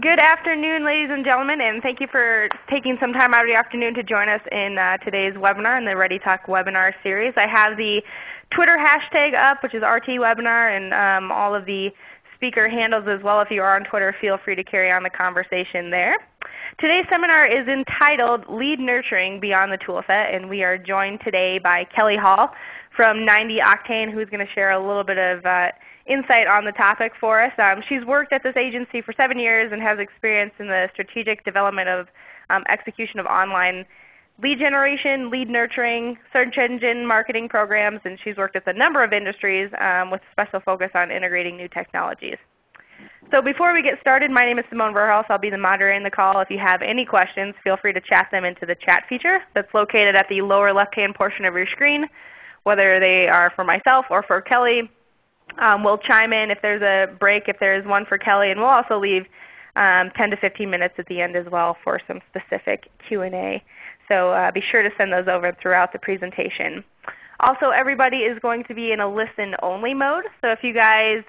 Good afternoon, ladies and gentlemen, and thank you for taking some time out of the afternoon to join us in today's webinar in the ReadyTalk webinar series. I have the Twitter hashtag up, which is RTWebinar, and all of the speaker handles as well. If you are on Twitter, feel free to carry on the conversation there. Today's seminar is entitled Lead Nurturing Beyond the Toolset, and we are joined today by Kelly Hall from 90 Octane, who's going to share a little bit of insight on the topic for us. She's worked at this agency for 7 years and has experience in the strategic development of execution of online lead generation, lead nurturing, search engine marketing programs, and she's worked with a number of industries with special focus on integrating new technologies. So before we get started, my name is Simone Verhaus. I'll be the moderator in the call. If you have any questions, feel free to chat them into the chat feature that's located at the lower left-hand portion of your screen, whether they are for myself or for Kelly. We'll chime in if there's a break, if there is one for Kelly, and we'll also leave 10 to 15 minutes at the end as well for some specific Q&A. So be sure to send those over throughout the presentation. Also, everybody is going to be in a listen-only mode. So if you guys,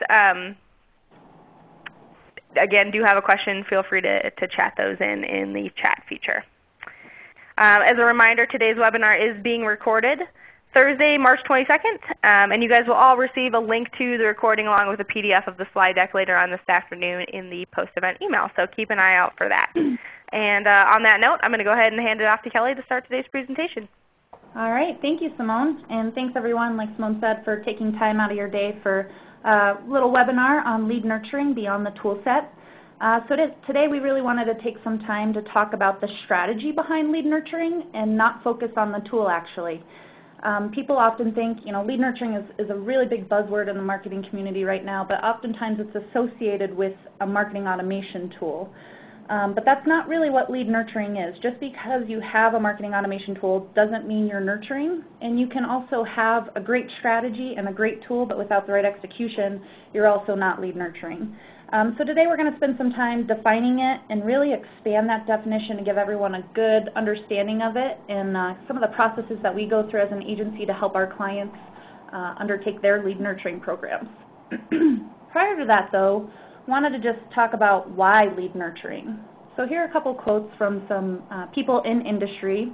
again, do have a question, feel free to chat those in the chat feature. As a reminder, today's webinar is being recorded Thursday, March 22nd, and you guys will all receive a link to the recording along with a PDF of the slide deck later on this afternoon in the post-event email, so keep an eye out for that. And on that note, I'm going to go ahead and hand it off to Kelly to start today's presentation. All right, thank you, Simone, and thanks everyone, like Simone said, for taking time out of your day for a little webinar on lead nurturing beyond the toolset. So today we really wanted to take some time to talk about the strategy behind lead nurturing and not focus on the tool actually. People often think, lead nurturing is a really big buzzword in the marketing community right now, but oftentimes it's associated with a marketing automation tool. But that's not really what lead nurturing is. Just because you have a marketing automation tool doesn't mean you're nurturing, and you can also have a great strategy and a great tool, but without the right execution, you're also not lead nurturing. So today we're going to spend some time defining it and really expand that definition to give everyone a good understanding of it and some of the processes that we go through as an agency to help our clients undertake their lead nurturing programs. Prior to that though, wanted to just talk about why lead nurturing. So here are a couple quotes from some people in industry.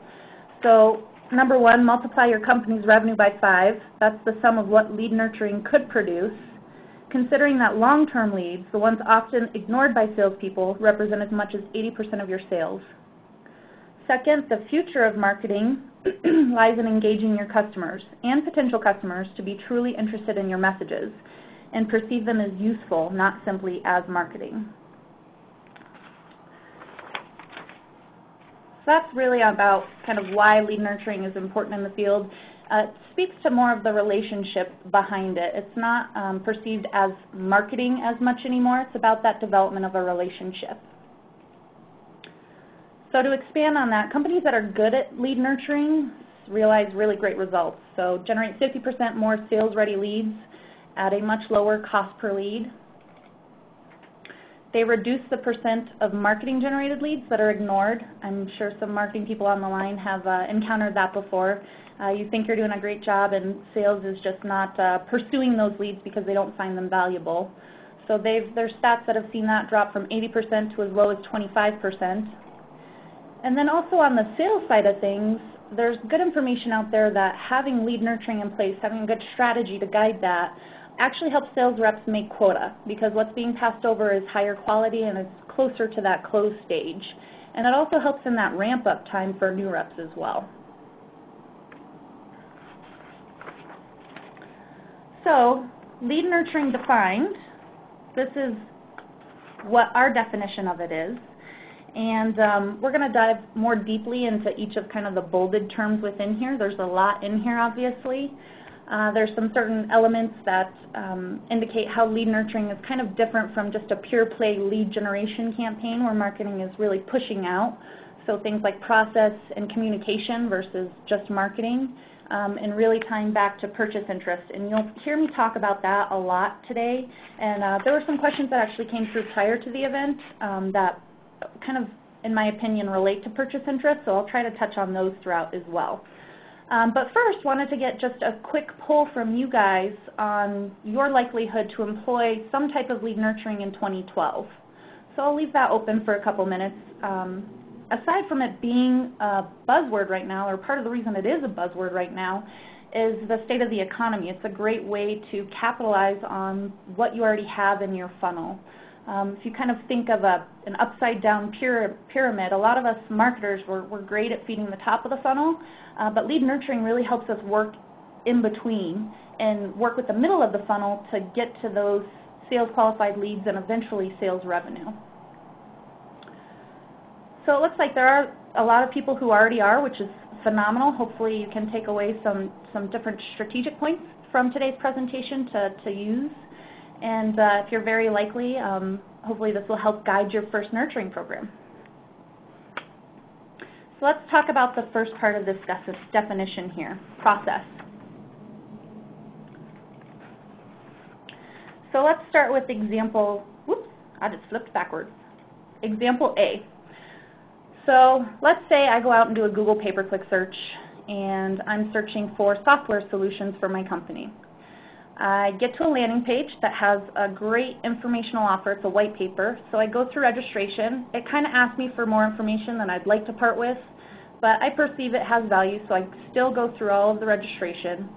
So number one, multiply your company's revenue by 5. That's the sum of what lead nurturing could produce. Considering that long-term leads, the ones often ignored by salespeople, represent as much as 80% of your sales. Second, the future of marketing lies in engaging your customers and potential customers to be truly interested in your messages and perceive them as useful, not simply as marketing. So that's really about kind of why lead nurturing is important in the field. It speaks to more of the relationship behind it. It's not perceived as marketing as much anymore. It's about that development of a relationship. So to expand on that, companies that are good at lead nurturing realize really great results. So generate 50% more sales-ready leads at a much lower cost per lead. They reduce the percent of marketing-generated leads that are ignored. I'm sure some marketing people on the line have encountered that before. You think you're doing a great job and sales is just not pursuing those leads because they don't find them valuable. So there's stats that have seen that drop from 80% to as low as 25%. And then also on the sales side of things, there's good information out there that having lead nurturing in place, having a good strategy to guide that, actually helps sales reps make quota because what's being passed over is higher quality and it's closer to that close stage. And it also helps in that ramp-up time for new reps as well. So, lead nurturing defined, this is what our definition of it is. And we're going to dive more deeply into each of kind of the bolded terms within here. There's a lot in here, obviously. There's some certain elements that indicate how lead nurturing is kind of different from just a pure play lead generation campaign where marketing is really pushing out. So things like process and communication versus just marketing. And really tying back to purchase interest. And you'll hear me talk about that a lot today. And there were some questions that actually came through prior to the event that kind of, in my opinion, relate to purchase interest. So I'll try to touch on those throughout as well. But first, wanted to get just a quick poll from you guys on your likelihood to employ some type of lead nurturing in 2012. So I'll leave that open for a couple minutes. Aside from it being a buzzword right now, or part of the reason it is a buzzword right now, is the state of the economy. It's a great way to capitalize on what you already have in your funnel. If you kind of think of an upside-down pyramid, a lot of us marketers, we're great at feeding the top of the funnel, but lead nurturing really helps us work in between and work with the middle of the funnel to get to those sales qualified leads and eventually sales revenue. So it looks like there are a lot of people who already are, which is phenomenal. Hopefully you can take away some different strategic points from today's presentation to use. And if you're very likely, hopefully this will help guide your first nurturing program. So let's talk about the first part of this definition here, process. So let's start with example, whoops, I just flipped backwards. Example A. So let's say I go out and do a Google pay-per-click search, and I'm searching for software solutions for my company. I get to a landing page that has a great informational offer. It's a white paper. So I go through registration. It kind of asks me for more information than I'd like to part with, but I perceive it has value, so I still go through all of the registration.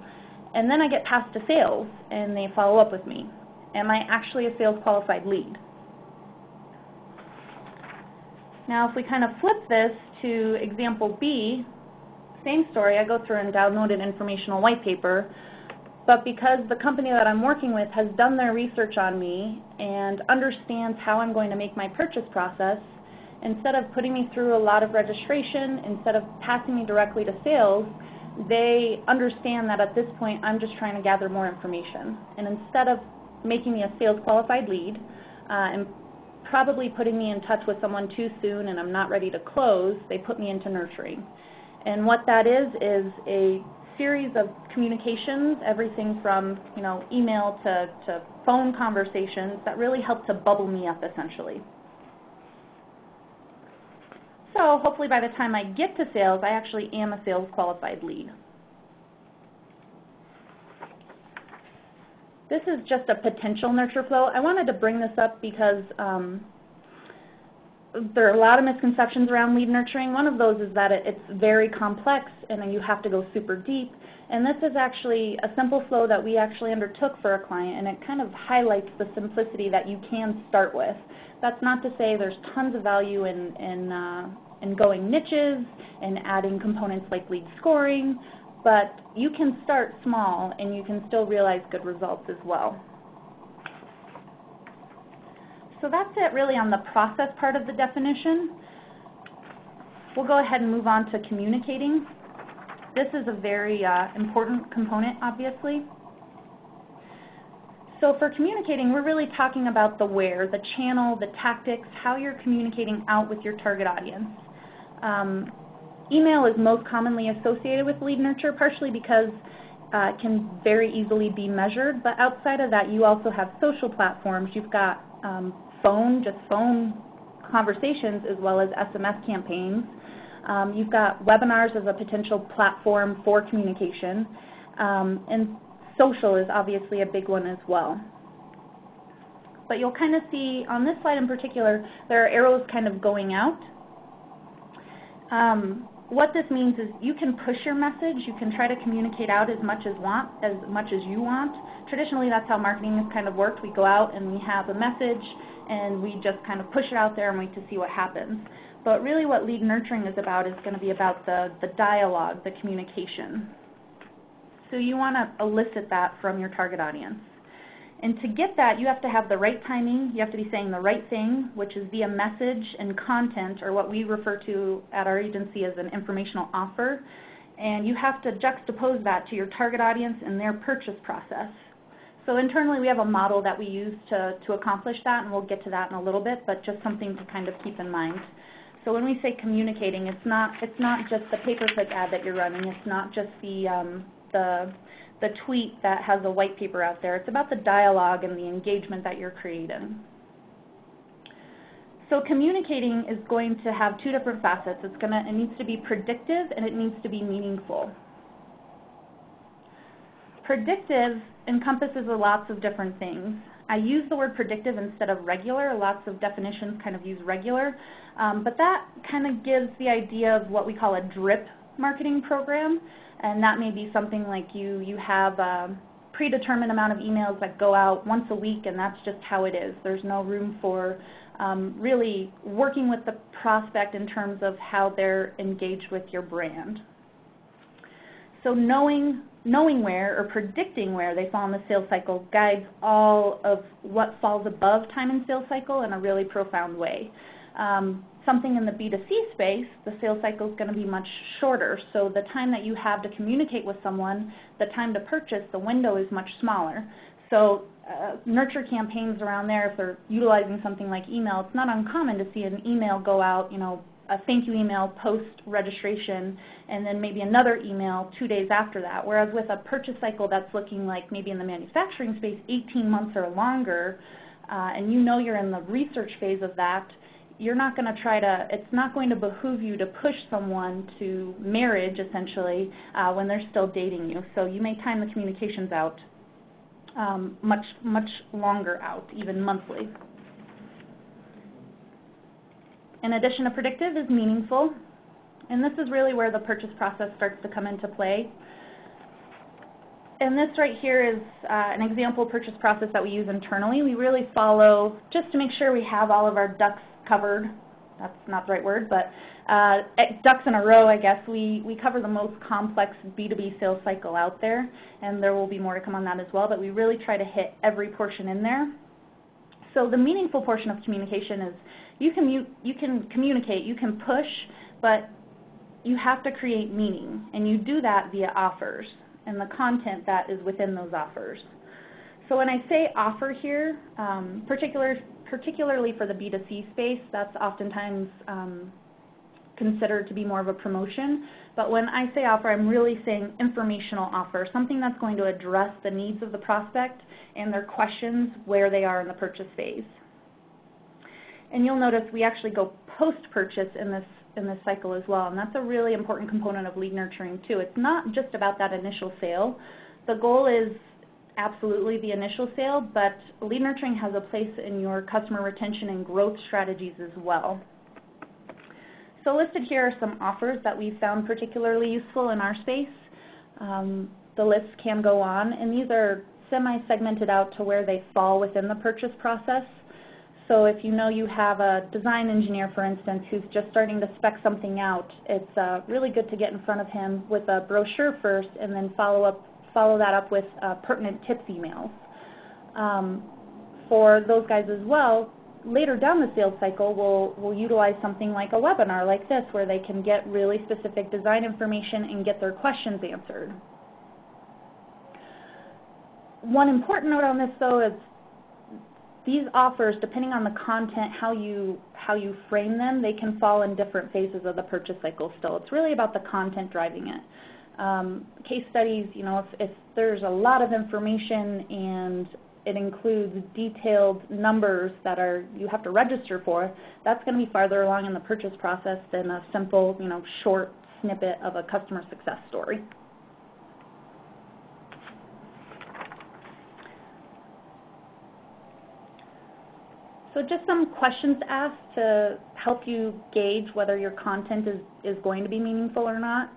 And then I get passed to sales, and they follow up with me. Am I actually a sales qualified lead? Now if we kind of flip this to example B, same story. I go through and download an informational white paper, but because the company that I'm working with has done their research on me and understands how I'm going to make my purchase process, instead of putting me through a lot of registration, instead of passing me directly to sales, they understand that at this point I'm just trying to gather more information. And instead of making me a sales qualified lead and probably putting me in touch with someone too soon and I'm not ready to close, they put me into nurturing. And what that is a series of communications, everything from email to phone conversations that really help to bubble me up essentially. So hopefully by the time I get to sales, I actually am a sales qualified lead. This is just a potential nurture flow. I wanted to bring this up because there are a lot of misconceptions around lead nurturing. One of those is that it's very complex and you have to go super deep. And this is actually a simple flow that we actually undertook for a client, and it kind of highlights the simplicity that you can start with. That's not to say there's tons of value in going niches and adding components like lead scoring, but you can start small and you can still realize good results as well. So that's it really on the process part of the definition. We'll go ahead and move on to communicating. This is a very important component, obviously. So for communicating, we're really talking about the where, the channel, the tactics, how you're communicating out with your target audience. Email is most commonly associated with lead nurture, partially because it can very easily be measured, but outside of that, you also have social platforms. You've got just phone conversations as well as SMS campaigns. You've got webinars as a potential platform for communication, and social is obviously a big one as well. But you'll kind of see on this slide in particular, there are arrows kind of going out. What this means is you can push your message, you can try to communicate out as much as you want. Traditionally, that's how marketing has kind of worked. We go out and we have a message and we just kind of push it out there and wait to see what happens. But really what lead nurturing is going to be about the dialogue, the communication. So you want to elicit that from your target audience. And to get that, you have to have the right timing, you have to be saying the right thing, which is via message and content, or what we refer to at our agency as an informational offer. And you have to juxtapose that to your target audience and their purchase process. So internally we have a model that we use to accomplish that, and we'll get to that in a little bit, but just something to kind of keep in mind. So when we say communicating, it's not just the pay-per-click ad that you're running, it's not just the tweet that has a white paper out there. It's about the dialogue and the engagement that you're creating. So communicating is going to have two different facets. It needs to be predictive and it needs to be meaningful. Predictive encompasses lots of different things. I use the word predictive instead of regular. Lots of definitions kind of use regular, but that kind of gives the idea of what we call a drip marketing program, and that may be something like you have a predetermined amount of emails that go out once a week, and that's just how it is. There's no room for really working with the prospect in terms of how they're engaged with your brand. So knowing where or predicting where they fall in the sales cycle guides all of what falls above time and sales cycle in a really profound way. Something in the B2C space, the sales cycle is going to be much shorter. So the time that you have to communicate with someone, the time to purchase, the window is much smaller. So nurture campaigns around there, if they're utilizing something like email, it's not uncommon to see an email go out, a thank you email post-registration, and then maybe another email 2 days after that. Whereas with a purchase cycle that's looking like maybe in the manufacturing space 18 months or longer, and you're in the research phase of that, you're not going to it's not going to behoove you to push someone to marriage, essentially, when they're still dating you. So you may time the communications out much longer out, even monthly. In addition to predictive is meaningful, and this is really where the purchase process starts to come into play. And this right here is an example purchase process that we use internally. We really follow, just to make sure we have all of our ducks covered, that's not the right word, but ducks in a row, I guess. We cover the most complex B2B sales cycle out there, and there will be more to come on that as well, but we really try to hit every portion in there. So the meaningful portion of communication is you can communicate, you can push, but you have to create meaning, and you do that via offers and the content that is within those offers. So when I say offer here, particularly for the B2C space, that's oftentimes considered to be more of a promotion. But when I say offer, I'm really saying informational offer, something that's going to address the needs of the prospect and their questions where they are in the purchase phase. And you'll notice we actually go post-purchase in this cycle as well, and that's a really important component of lead nurturing too. It's not just about that initial sale. The goal is absolutely the initial sale, but lead nurturing has a place in your customer retention and growth strategies as well. So listed here are some offers that we found particularly useful in our space. The list can go on, and these are semi-segmented out to where they fall within the purchase process. So if you have a design engineer, for instance, who's just starting to spec something out, it's really good to get in front of him with a brochure first and then follow that up with pertinent tips emails. For those guys as well, later down the sales cycle, we'll utilize something like a webinar like this where they can get really specific design information and get their questions answered. One important note on this, though, is these offers, depending on the content, how you frame them, they can fall in different phases of the purchase cycle still. It's really about the content driving it. Case studies, if there's a lot of information and it includes detailed numbers that you have to register for, that's going to be farther along in the purchase process than a simple, short snippet of a customer success story. So just some questions asked to help you gauge whether your content is going to be meaningful or not.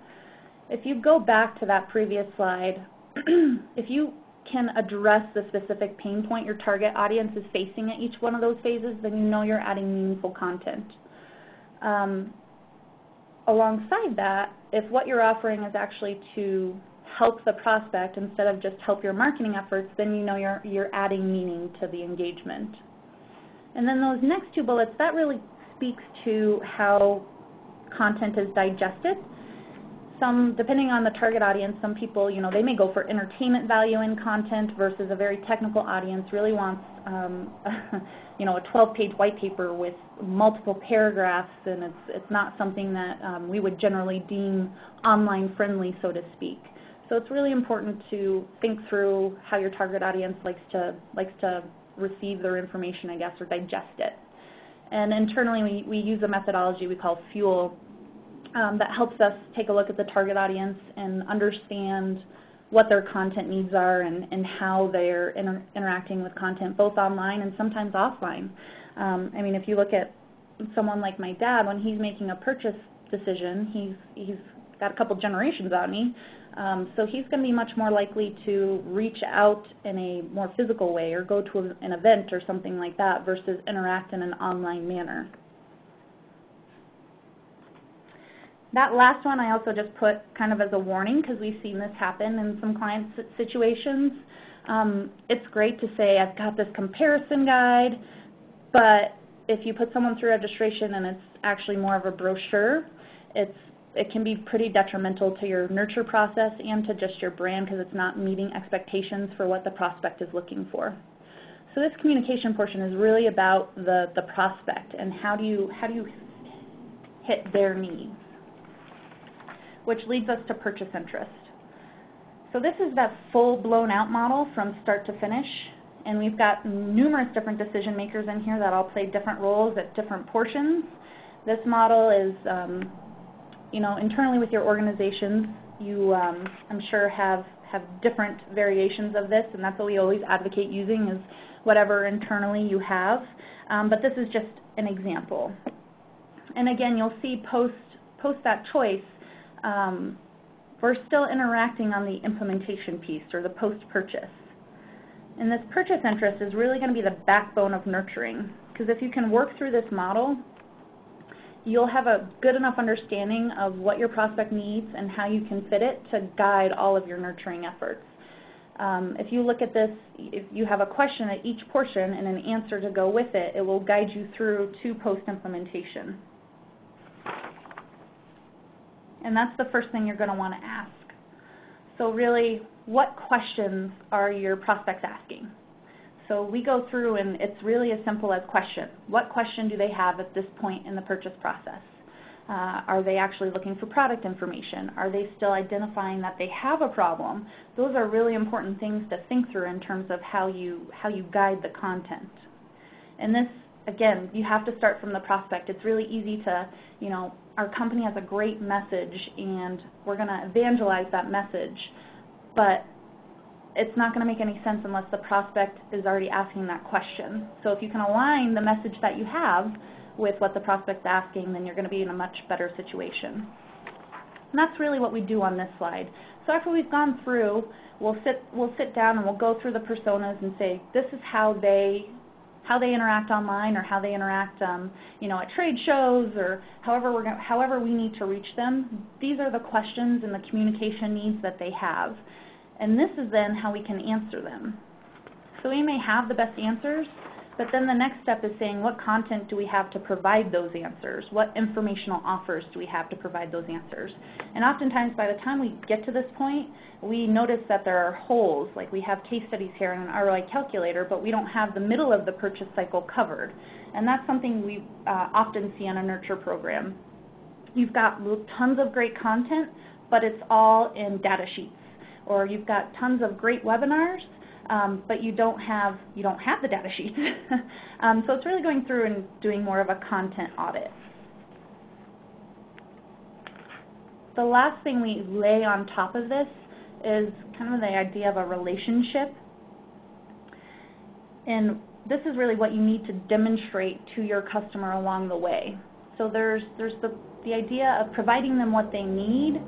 If you go back to that previous slide, if you can address the specific pain point your target audience is facing at each one of those phases, then you're adding meaningful content. Alongside that, if what you're offering is actually to help the prospect instead of just help your marketing efforts, then you're adding meaning to the engagement. And then those next two bullets, that really speaks to how content is digested. Depending on the target audience, some people, they may go for entertainment value in content versus a very technical audience really wants, a 12-page white paper with multiple paragraphs, and it's not something that we would generally deem online friendly, so to speak. So it's really important to think through how your target audience likes to receive their information, I guess, or digest it. And internally, we use a methodology we call FUEL that helps us take a look at the target audience and understand what their content needs are and how they're interacting with content, both online and sometimes offline. I mean, if you look at someone like my dad, when he's making a purchase decision, he's got a couple generations on me, so he's going to be much more likely to reach out in a more physical way or go to an event or something like that versus interact in an online manner. That last one I also just put kind of as a warning because we've seen this happen in some client situations. It's great to say, I've got this comparison guide, but if you put someone through registration and it's actually more of a brochure, it can be pretty detrimental to your nurture process and to just your brand because it's not meeting expectations for what the prospect is looking for. So this communication portion is really about the prospect and how do you hit their needs, which leads us to purchase interest. So this is that full blown out model from start to finish, and we've got numerous different decision makers in here that all play different roles at different portions. This model is, internally with your organizations, you, I'm sure, have different variations of this, and that's what we always advocate using is whatever internally you have. But this is just an example. And again, you'll see post that choice, we're still interacting on the implementation piece or the post-purchase. And this purchase interest is really going to be the backbone of nurturing, because if you can work through this model, you'll have a good enough understanding of what your prospect needs and how you can fit it to guide all of your nurturing efforts. If you look at this, if you have a question at each portion and an answer to go with it, it will guide you through to post-implementation. And that's the first thing you're going to want to ask. So really, what questions are your prospects asking? So we go through and it's really as simple as question. What question do they have at this point in the purchase process? Are they actually looking for product information? Are they still identifying that they have a problem? Those are really important things to think through in terms of how you guide the content. And this, again, you have to start from the prospect. It's really easy to, our company has a great message and we're going to evangelize that message, but it's not going to make any sense unless the prospect is already asking that question. So if you can align the message that you have with what the prospect's asking, then you're going to be in a much better situation. And that's really what we do on this slide. So after we've gone through, we'll sit down and we'll go through the personas and say, this is how they interact online or how they interact at trade shows or however we need to reach them. These are the questions and the communication needs that they have. And this is then how we can answer them. So we may have the best answers, but then the next step is saying what content do we have to provide those answers? What informational offers do we have to provide those answers? And oftentimes by the time we get to this point, we notice that there are holes, like we have case studies here in an ROI calculator, but we don't have the middle of the purchase cycle covered. And that's something we often see on a nurture program. You've got tons of great content, but it's all in data sheets. Or you've got tons of great webinars, but you don't have the data sheets. So it's really going through and doing more of a content audit. The last thing we lay on top of this is kind of the idea of a relationship. And this is really what you need to demonstrate to your customer along the way. So there's the idea of providing them what they need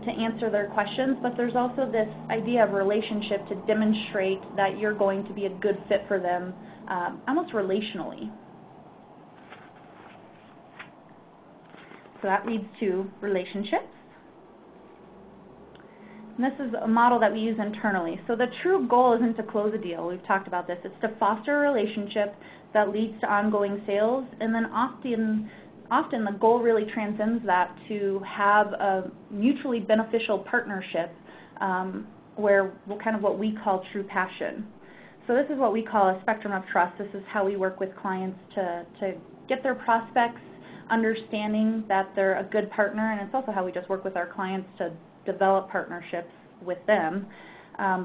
to answer their questions, but there's also this idea of relationship to demonstrate that you're going to be a good fit for them, almost relationally. So that leads to relationships. And this is a model that we use internally. So the true goal isn't to close a deal. We've talked about this. It's to foster a relationship that leads to ongoing sales, and then often the goal really transcends that to have a mutually beneficial partnership where kind of what we call true passion. So this is what we call a spectrum of trust. This is how we work with clients to get their prospects understanding that they're a good partner, and it's also how we just work with our clients to develop partnerships with them.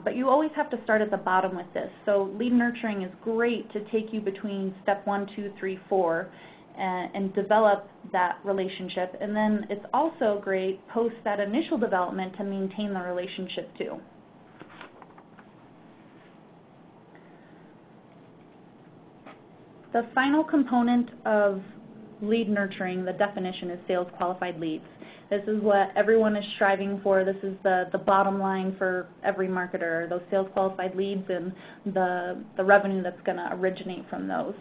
But you always have to start at the bottom with this. So lead nurturing is great to take you between step 1, 2, 3, 4 and develop that relationship. And then it's also great post that initial development to maintain the relationship too. The final component of lead nurturing, the definition, is sales qualified leads. This is what everyone is striving for. This is the bottom line for every marketer, those sales qualified leads and the revenue that's going to originate from those.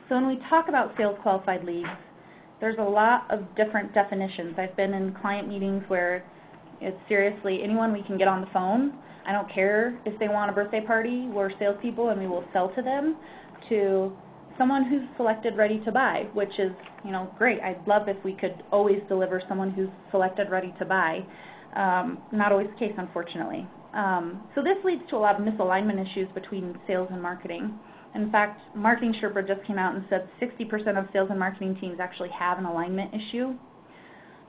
So when we talk about sales qualified leads, there's a lot of different definitions. I've been in client meetings where it's seriously anyone we can get on the phone. I don't care if they want a birthday party. We're salespeople and we will sell to them, to someone who's selected ready to buy, which is, great. I'd love if we could always deliver someone who's selected ready to buy. Not always the case, unfortunately. So this leads to a lot of misalignment issues between sales and marketing. In fact, Marketing Sherpa just came out and said 60% of sales and marketing teams actually have an alignment issue.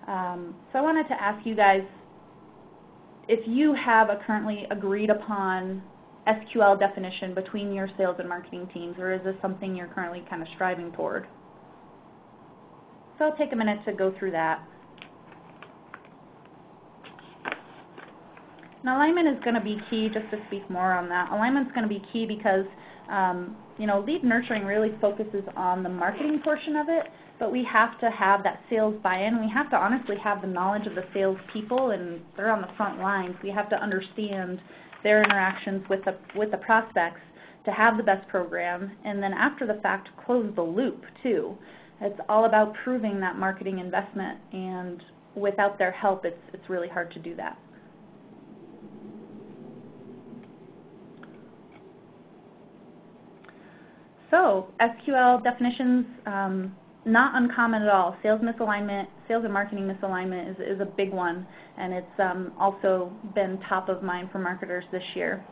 So I wanted to ask you guys, if you have a currently agreed upon SQL definition between your sales and marketing teams, or is this something you're currently kind of striving toward? So I'll take a minute to go through that. Now, alignment is going to be key, just to speak more on that. Alignment is going to be key because, lead nurturing really focuses on the marketing portion of it, but we have to have that sales buy-in. We have to honestly have the knowledge of the sales people, and they're on the front lines. We have to understand their interactions with the prospects to have the best program, and then after the fact, close the loop too. It's all about proving that marketing investment, and without their help, it's really hard to do that. So SQL definitions, not uncommon at all. Sales misalignment, sales and marketing misalignment is a big one, and it's also been top of mind for marketers this year.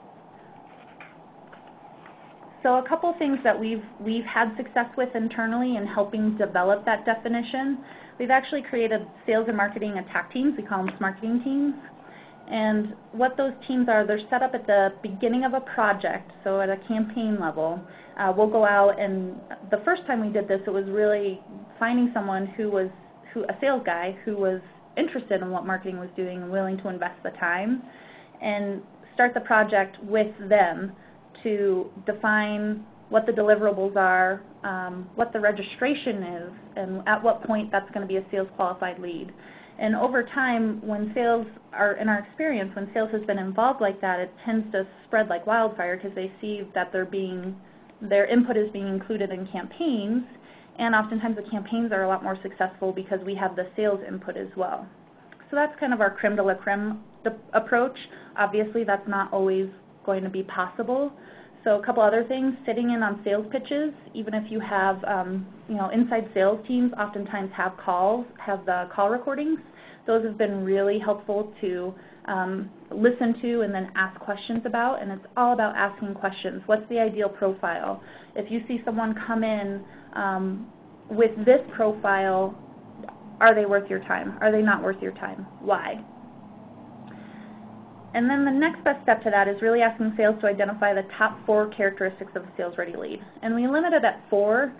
So a couple things that we've had success with internally in helping develop that definition. We've actually created sales and marketing attack teams. We call them marketing teams. And what those teams are, they're set up at the beginning of a project, so at a campaign level. We'll go out, and the first time we did this, it was really finding someone a sales guy who was interested in what marketing was doing and willing to invest the time, and start the project with them to define what the deliverables are, what the registration is, and at what point that's going to be a sales qualified lead. And over time, when sales are, in our experience, when sales has been involved like that, it tends to spread like wildfire because they see that their input is being included in campaigns, and oftentimes the campaigns are a lot more successful because we have the sales input as well. So that's kind of our creme de la creme approach. Obviously, that's not always going to be possible. So a couple other things, sitting in on sales pitches, even if you have, inside sales teams oftentimes have the call recordings. Those have been really helpful to listen to and then ask questions about, and it's all about asking questions. What's the ideal profile? If you see someone come in with this profile, are they worth your time? Are they not worth your time? Why? And then the next best step to that is really asking sales to identify the top 4 characteristics of a sales-ready lead. And we limit it at 4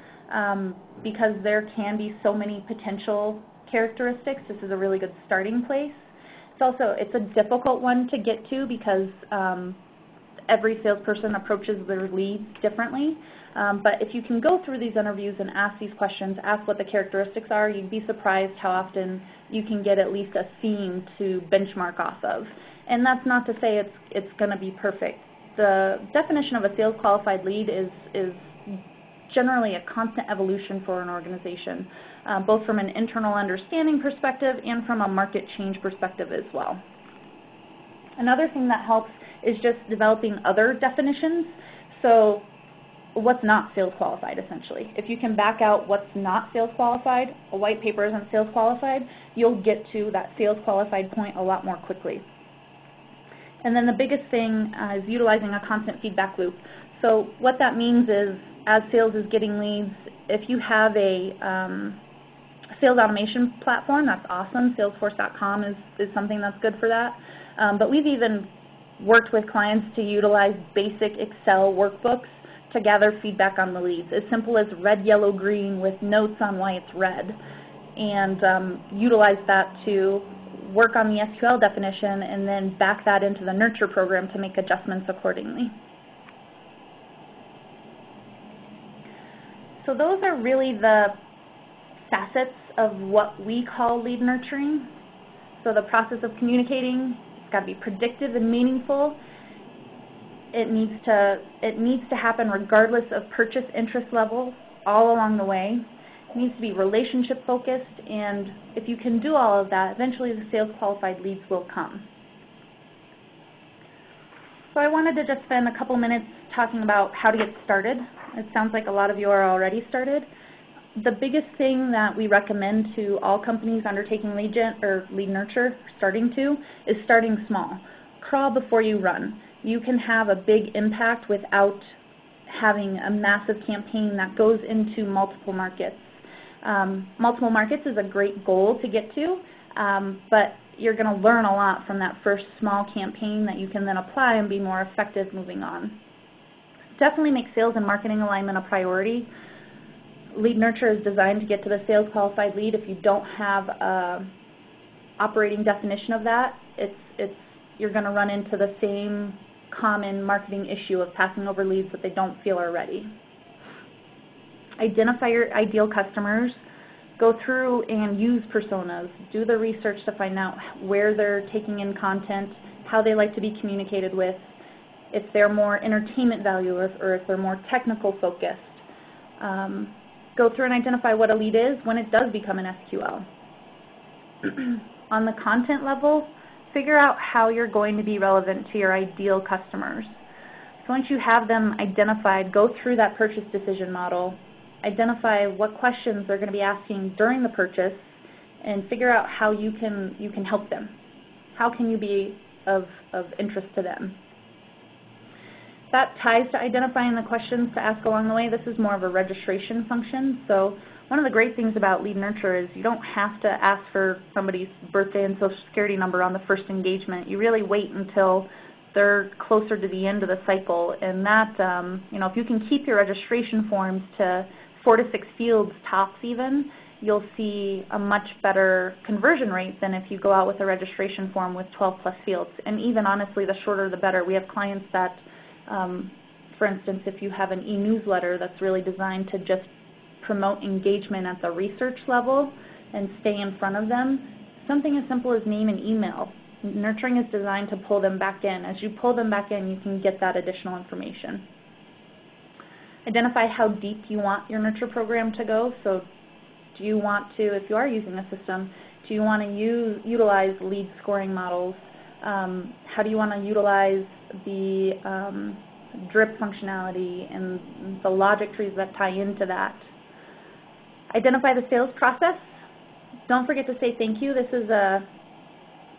because there can be so many potential characteristics. This is a really good starting place. It's a difficult one to get to because every salesperson approaches their leads differently. But if you can go through these interviews and ask these questions, ask what the characteristics are, you'd be surprised how often you can get at least a theme to benchmark off of. And that's not to say it's going to be perfect. The definition of a sales qualified lead is generally a constant evolution for an organization, both from an internal understanding perspective and from a market change perspective as well. Another thing that helps is just developing other definitions. So what's not sales qualified, essentially. If you can back out what's not sales qualified, a white paper isn't sales qualified, you'll get to that sales qualified point a lot more quickly. And then the biggest thing is utilizing a constant feedback loop. So what that means is, as sales is getting leads, if you have a sales automation platform, that's awesome. Salesforce.com is something that's good for that. But we've even worked with clients to utilize basic Excel workbooks to gather feedback on the leads, as simple as red, yellow, green with notes on why it's red, and utilize that to work on the SQL definition and then back that into the nurture program to make adjustments accordingly. So those are really the facets of what we call lead nurturing. So the process of communicating, it's got to be predictive and meaningful. It needs to happen regardless of purchase interest level all along the way. It needs to be relationship focused, and if you can do all of that, eventually the sales qualified leads will come. So I wanted to just spend a couple minutes talking about how to get started. It sounds like a lot of you are already started. The biggest thing that we recommend to all companies undertaking lead nurture, is starting small. Crawl before you run. You can have a big impact without having a massive campaign that goes into multiple markets. Multiple markets is a great goal to get to, but you're going to learn a lot from that first small campaign that you can then apply and be more effective moving on. Definitely make sales and marketing alignment a priority. Lead nurture is designed to get to the sales qualified lead. If you don't have an operating definition of that, you're going to run into the same common marketing issue of passing over leads that they don't feel are ready. Identify your ideal customers. Go through and use personas. Do the research to find out where they're taking in content, how they like to be communicated with, if they're more entertainment value or if they're more technical focused. Go through and identify what a lead is when it does become an SQL. On the content level, figure out how you're going to be relevant to your ideal customers. So once you have them identified, go through that purchase decision model, identify what questions they're going to be asking during the purchase, and figure out how you can help them. How can you be of interest to them? That ties to identifying the questions to ask along the way. This is more of a registration function. So one of the great things about lead nurture is you don't have to ask for somebody's birthday and social security number on the first engagement. You really wait until they're closer to the end of the cycle. And that, if you can keep your registration forms to 4 to 6 fields tops even, you'll see a much better conversion rate than if you go out with a registration form with 12 plus fields. And even honestly, the shorter the better. We have clients that, for instance, if you have an e-newsletter that's really designed to just promote engagement at the research level and stay in front of them, something as simple as name and email. Nurturing is designed to pull them back in. As you pull them back in, you can get that additional information. Identify how deep you want your nurture program to go. So do you want to, if you are using a system, do you want to utilize lead scoring models? How do you want to utilize the drip functionality and the logic trees that tie into that? Identify the sales process. Don't forget to say thank you. This is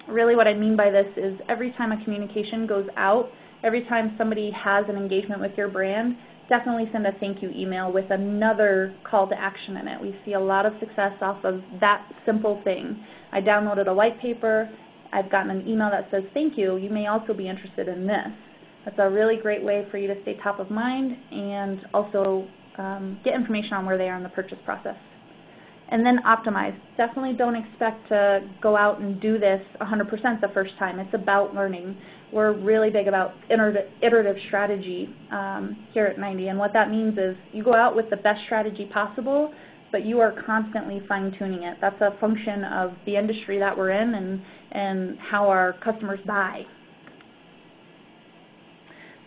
really what I mean by this is every time a communication goes out, every time somebody has an engagement with your brand, definitely send a thank you email with another call to action in it. We see a lot of success off of that simple thing. I downloaded a white paper. I've gotten an email that says thank you. You may also be interested in this. That's a really great way for you to stay top of mind and also get information on where they are in the purchase process. And then optimize. Definitely don't expect to go out and do this 100% the first time. It's about learning. We're really big about iterative strategy here at 90, and what that means is you go out with the best strategy possible, but you are constantly fine-tuning it. That's a function of the industry that we're in and how our customers buy.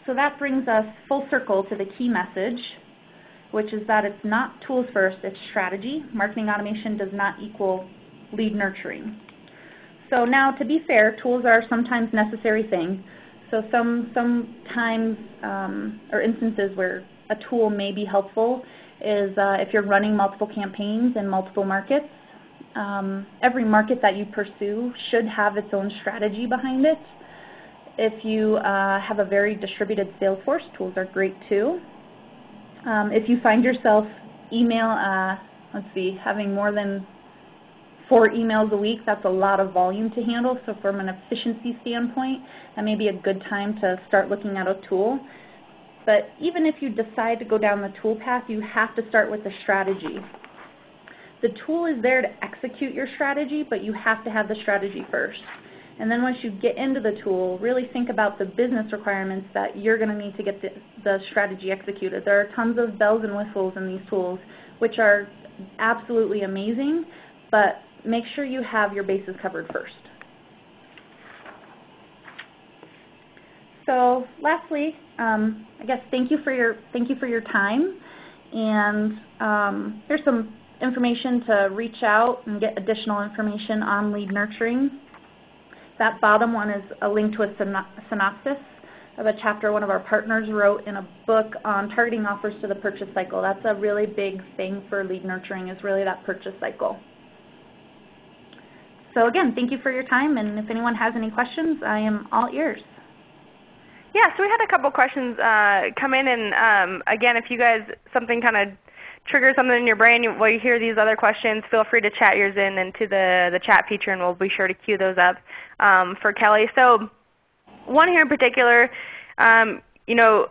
So that brings us full circle to the key message, which is that it's not tools first, it's strategy. Marketing automation does not equal lead nurturing. So now, to be fair, tools are sometimes a necessary thing. So sometimes or instances where a tool may be helpful is if you're running multiple campaigns in multiple markets. Every market that you pursue should have its own strategy behind it. If you have a very distributed sales force, tools are great too. If you find yourself having more than 4 emails a week, that's a lot of volume to handle. So from an efficiency standpoint, that may be a good time to start looking at a tool. But even if you decide to go down the tool path, you have to start with the strategy. The tool is there to execute your strategy, but you have to have the strategy first. And then once you get into the tool, really think about the business requirements that you're going to need to get the strategy executed. There are tons of bells and whistles in these tools, which are absolutely amazing, but make sure you have your bases covered first. So lastly, I guess thank you for your time, and here's some information to reach out and get additional information on lead nurturing. That bottom one is a link to a synopsis of a chapter one of our partners wrote in a book on targeting offers to the purchase cycle. That's a really big thing for lead nurturing, is really that purchase cycle. So again, thank you for your time, and if anyone has any questions, I am all ears. Yeah, so we had a couple questions come in, and again, if you guys, something kind of triggers something in your brain while you hear these other questions, feel free to chat yours in into the chat feature, and we'll be sure to queue those up for Kelly. So one here in particular, you know,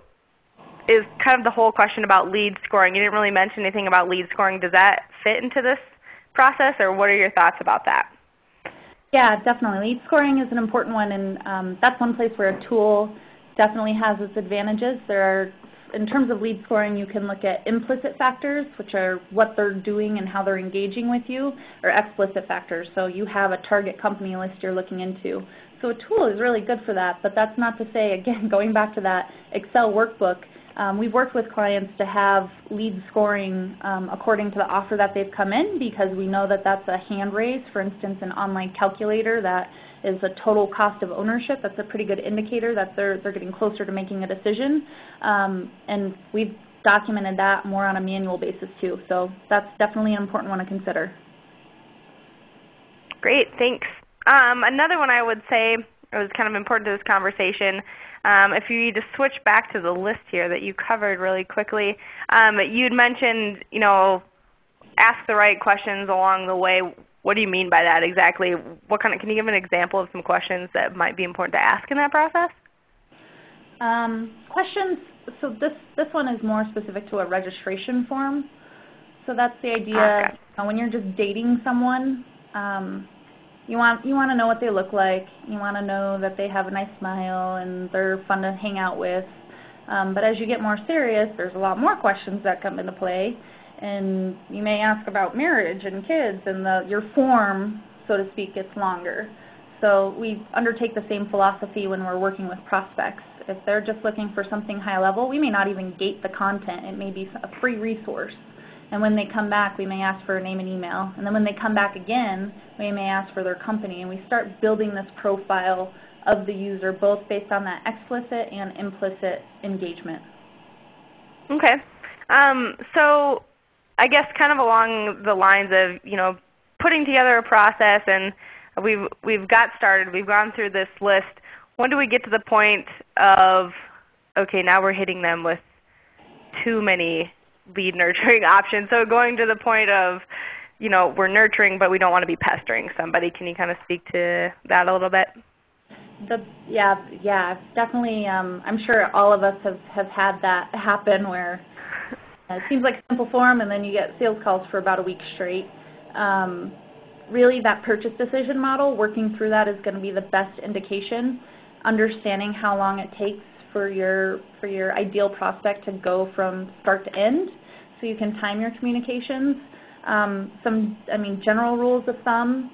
is kind of the whole question about lead scoring. You didn't really mention anything about lead scoring. Does that fit into this process, or what are your thoughts about that? Yeah, definitely. Lead scoring is an important one, and that's one place where a tool definitely has its advantages. There are, in terms of lead scoring, you can look at implicit factors, which are what they're doing and how they're engaging with you, or explicit factors. So you have a target company list you're looking into. So a tool is really good for that, but that's not to say, again, going back to that Excel workbook, we've worked with clients to have lead scoring according to the offer that they've come in, because we know that that's a hand raise. For instance, an online calculator that is a total cost of ownership. That's a pretty good indicator that they're getting closer to making a decision. And we've documented that more on a manual basis too. So that's definitely an important one to consider. Great, thanks. Another one I would say was kind of important to this conversation. If you just switch back to the list here that you covered really quickly, you'd mentioned, you know, ask the right questions along the way. What do you mean by that exactly? What kind of, can you give an example of some questions that might be important to ask in that process? Questions, so this one is more specific to a registration form. So that's the idea, when you're just dating someone, you want to know what they look like. You want to know that they have a nice smile and they're fun to hang out with. But as you get more serious, there's a lot more questions that come into play. And you may ask about marriage and kids, and your form, so to speak, gets longer. So we undertake the same philosophy when we're working with prospects. If they're just looking for something high level, we may not even gate the content. It may be a free resource. And when they come back, we may ask for a name and email. And then when they come back again, we may ask for their company. And we start building this profile of the user, both based on that explicit and implicit engagement. Okay. So I guess kind of along the lines of, you know, putting together a process, and we've got started, we've gone through this list. When do we get to the point of, okay, now we're hitting them with too many lead nurturing options? So going to the point of, you know, we're nurturing, but we don't want to be pestering somebody. Can you kind of speak to that a little bit? Yeah, definitely. I'm sure all of us have had that happen where it seems like a simple form, and then you get sales calls for about a week straight. Really, that purchase decision model, working through that is going to be the best indication. Understanding how long it takes for your ideal prospect to go from start to end, so you can time your communications. General rules of thumb.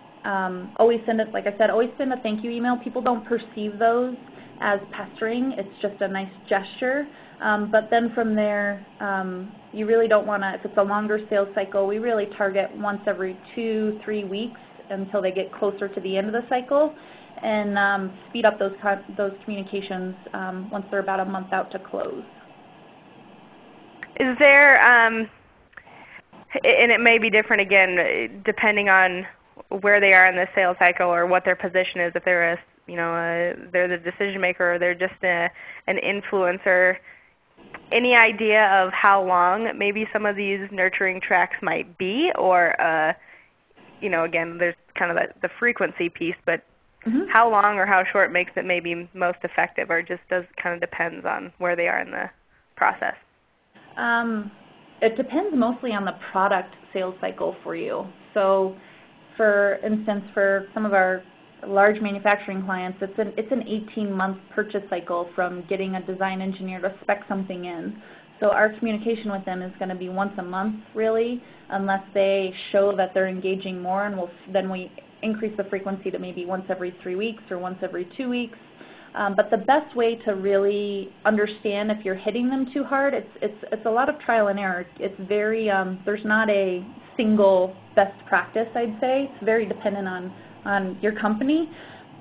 Always send it, like I said, always send a thank you email. People don't perceive those as pestering. It's just a nice gesture. But then from there, you really don't want to, if it's a longer sales cycle, we really target once every 2-3 weeks until they get closer to the end of the cycle, and speed up those communications once they're about a month out to close. Is there, and it may be different again depending on where they are in the sales cycle or what their position is, if they're they're the decision maker or they're just an influencer. Any idea of how long maybe some of these nurturing tracks might be, or again, there's kind of the frequency piece, but how long or how short makes it maybe most effective, or just kind of depends on where they are in the process? It depends mostly on the product sales cycle for you. So for instance, for some of our large manufacturing clients, it's an 18-month purchase cycle from getting a design engineer to spec something in. So our communication with them is going to be once a month, really, unless they show that they're engaging more, and then we increase the frequency to maybe once every 3 weeks or once every 2 weeks. But the best way to really understand if you're hitting them too hard, it's a lot of trial and error. It's very there's not a single best practice, I'd say. It's very dependent on your company.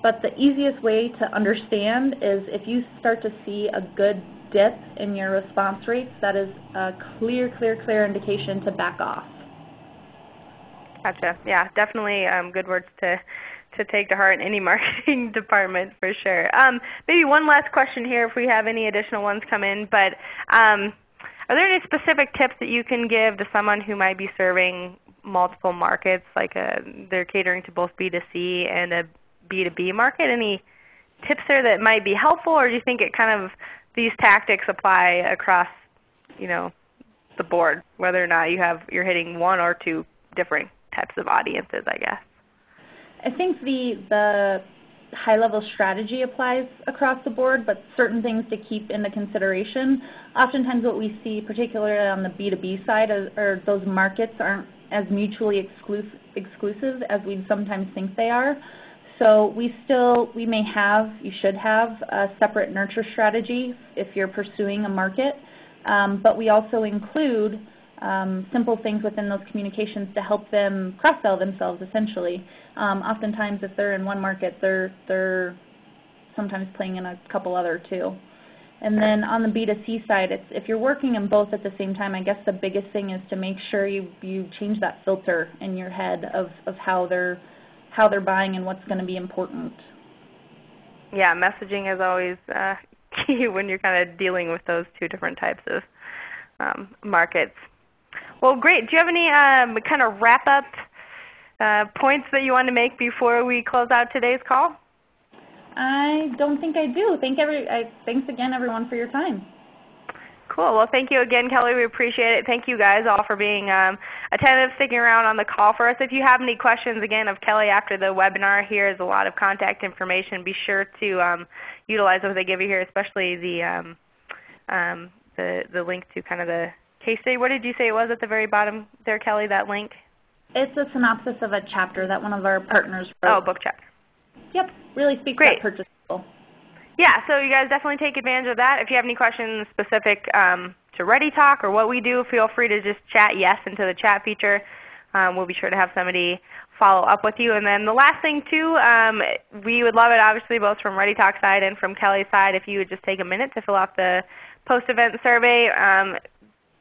But the easiest way to understand is if you start to see a good dip in your response rates, that is a clear indication to back off. Gotcha. Yeah, definitely good words to take to heart in any marketing department for sure. Maybe one last question here if we have any additional ones come in, but are there any specific tips that you can give to someone who might be serving multiple markets, like they're catering to both B2C and a B2B market? Any tips there that might be helpful, or do you think it kind of these tactics apply across, the board, whether or not you're hitting one or two different types of audiences, I guess? I think the high-level strategy applies across the board, but certain things to keep into consideration. Oftentimes what we see, particularly on the B2B side, are those markets aren't as mutually exclusive as we'd sometimes think they are. So you should have a separate nurture strategy if you're pursuing a market, but we also include simple things within those communications to help them cross-sell themselves, essentially. Oftentimes, if they're in one market, they're sometimes playing in a couple other too. And then on the B2C side, if you're working in both at the same time, I guess the biggest thing is to make sure you change that filter in your head of how they're buying and what's going to be important. Yeah, messaging is always key when you're kind of dealing with those two different types of markets. Well, great. Do you have any kind of wrap-up points that you want to make before we close out today's call? I don't think I do. Thanks again, everyone, for your time. Cool. Well, thank you again, Kelly. We appreciate it. Thank you guys all for being attentive, sticking around on the call for us. If you have any questions, again, of Kelly after the webinar, here is a lot of contact information. Be sure to utilize what they give you here, especially the link to kind of the case study. What did you say it was at the very bottom there, Kelly, that link? It's a synopsis of a chapter that one of our partners wrote. Oh, book chapter. Yep, really speaks to that purchase goal. Yeah, so you guys definitely take advantage of that. If you have any questions specific to ReadyTalk or what we do, feel free to just chat yes into the chat feature. We'll be sure to have somebody follow up with you. And then the last thing too, we would love it obviously both from ReadyTalk side and from Kelly's side if you would just take a minute to fill out the post-event survey.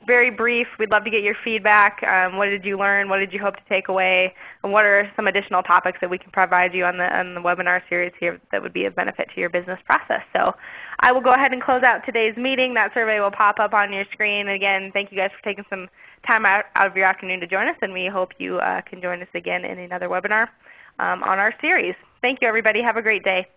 Very brief. We'd love to get your feedback. What did you learn? What did you hope to take away? And what are some additional topics that we can provide you on the webinar series here that would be of benefit to your business process? So I will go ahead and close out today's meeting. That survey will pop up on your screen. Again, thank you guys for taking some time out of your afternoon to join us, and we hope you can join us again in another webinar on our series. Thank you, everybody. Have a great day.